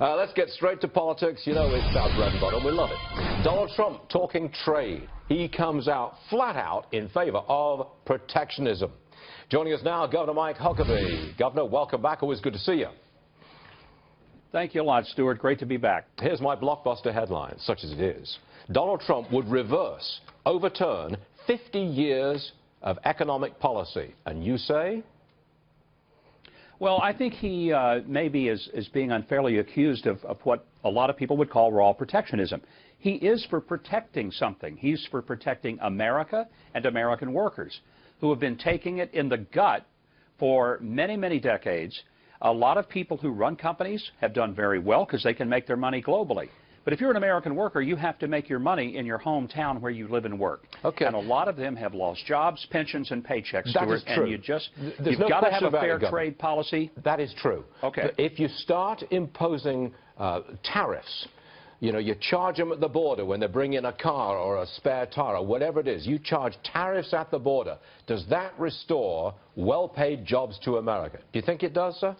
Let's get straight to politics. You know it's our bread and butter, and we love it. Donald Trump talking trade. He comes out flat out in favor of protectionism. Joining us now, Governor Mike Huckabee. Governor, welcome back. Always good to see you. Thank you a lot, Stuart. Great to be back. Here's my blockbuster headline, such as it is. Donald Trump would overturn 50 years of economic policy. And you say? Well, I think he maybe is being unfairly accused of what a lot of people would call raw protectionism. He is for protecting something. He's for protecting America and American workers who have been taking it in the gut for many, many decades. A lot of people who run companies have done very well because they can make their money globally. But if you're an American worker, you have to make your money in your hometown where you live and work. Okay. And a lot of them have lost jobs, pensions, and paychecks, That Stuart. is true. And you've got to have a fair trade policy. That is true. Okay. But if you start imposing tariffs, you know, you charge them at the border when they bring in a car or a spare tire or whatever it is. You charge tariffs at the border. Does that restore well-paid jobs to America? Do you think it does, sir?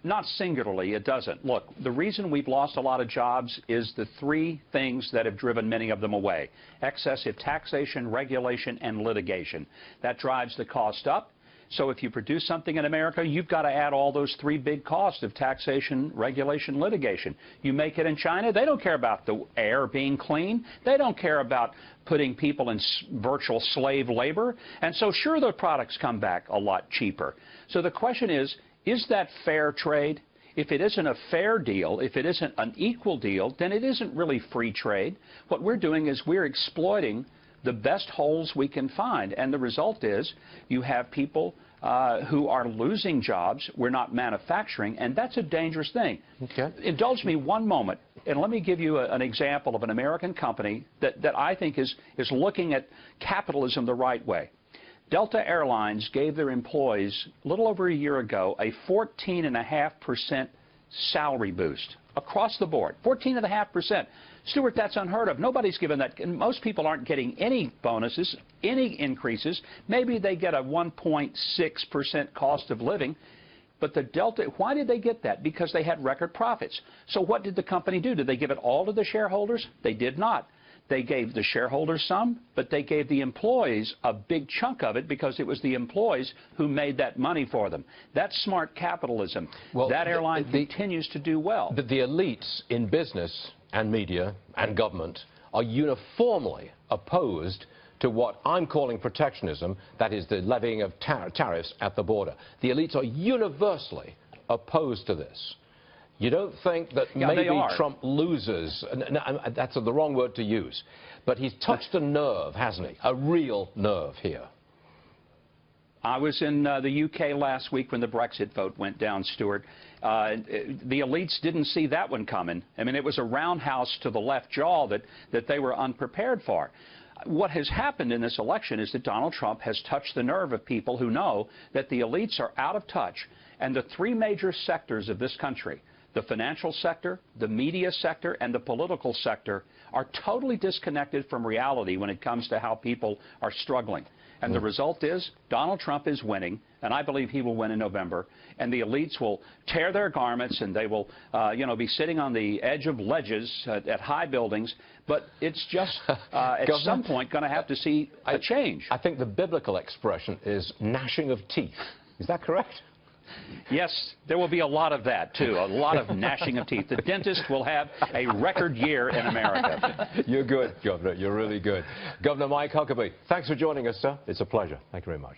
Not singularly, it doesn't. Look, the reason we've lost a lot of jobs is the three things that have driven many of them away: excessive taxation, regulation, and litigation. That drives the cost up. So if you produce something in America, you've got to add all those three big costs of taxation, regulation, litigation. You make it in China, they don't care about the air being clean. They don't care about putting people in virtual slave labor. And so sure, the products come back a lot cheaper. So the question is that fair trade? If it isn't a fair deal, if it isn't an equal deal, then it isn't really free trade. What we're doing is we're exploiting the best holes we can find. And the result is you have people who are losing jobs. We're not manufacturing, and that's a dangerous thing. Okay. Indulge me one moment, and let me give you an example of an American company that I think is looking at capitalism the right way. Delta Airlines gave their employees, a little over a year ago, a 14.5% salary boost across the board. 14.5%. Stuart, that's unheard of. Nobody's given that. And most people aren't getting any bonuses, any increases. Maybe they get a 1.6% cost of living. But the Delta, why did they get that? Because they had record profits. So what did the company do? Did they give it all to the shareholders? They did not. They gave the shareholders some, but they gave the employees a big chunk of it because it was the employees who made that money for them. That's smart capitalism. Well, that airline continues to do well. The elites in business and media and government are uniformly opposed to what I'm calling protectionism, that is the levying of tariffs at the border. The elites are universally opposed to this. You don't think that maybe Trump loses, that's the wrong word to use, but he's touched a nerve, hasn't he? A real nerve here. I was in the UK last week when the Brexit vote went down, Stuart. The elites didn't see that one coming. I mean, it was a roundhouse to the left jaw that they were unprepared for. What has happened in this election is that Donald Trump has touched the nerve of people who know that the elites are out of touch. And the three major sectors of this country, the financial sector, the media sector, and the political sector, are totally disconnected from reality when it comes to how people are struggling. And the result is Donald Trump is winning, and I believe he will win in November, and the elites will tear their garments, and they will, be sitting on the edge of ledges at high buildings. But it's just, at some point, going to have to see a change. I think the biblical expression is gnashing of teeth. Is that correct? Yes, there will be a lot of that, too, a lot of gnashing of teeth. The dentist will have a record year in America. You're good, Governor. You're really good. Governor Mike Huckabee, thanks for joining us, sir. It's a pleasure. Thank you very much.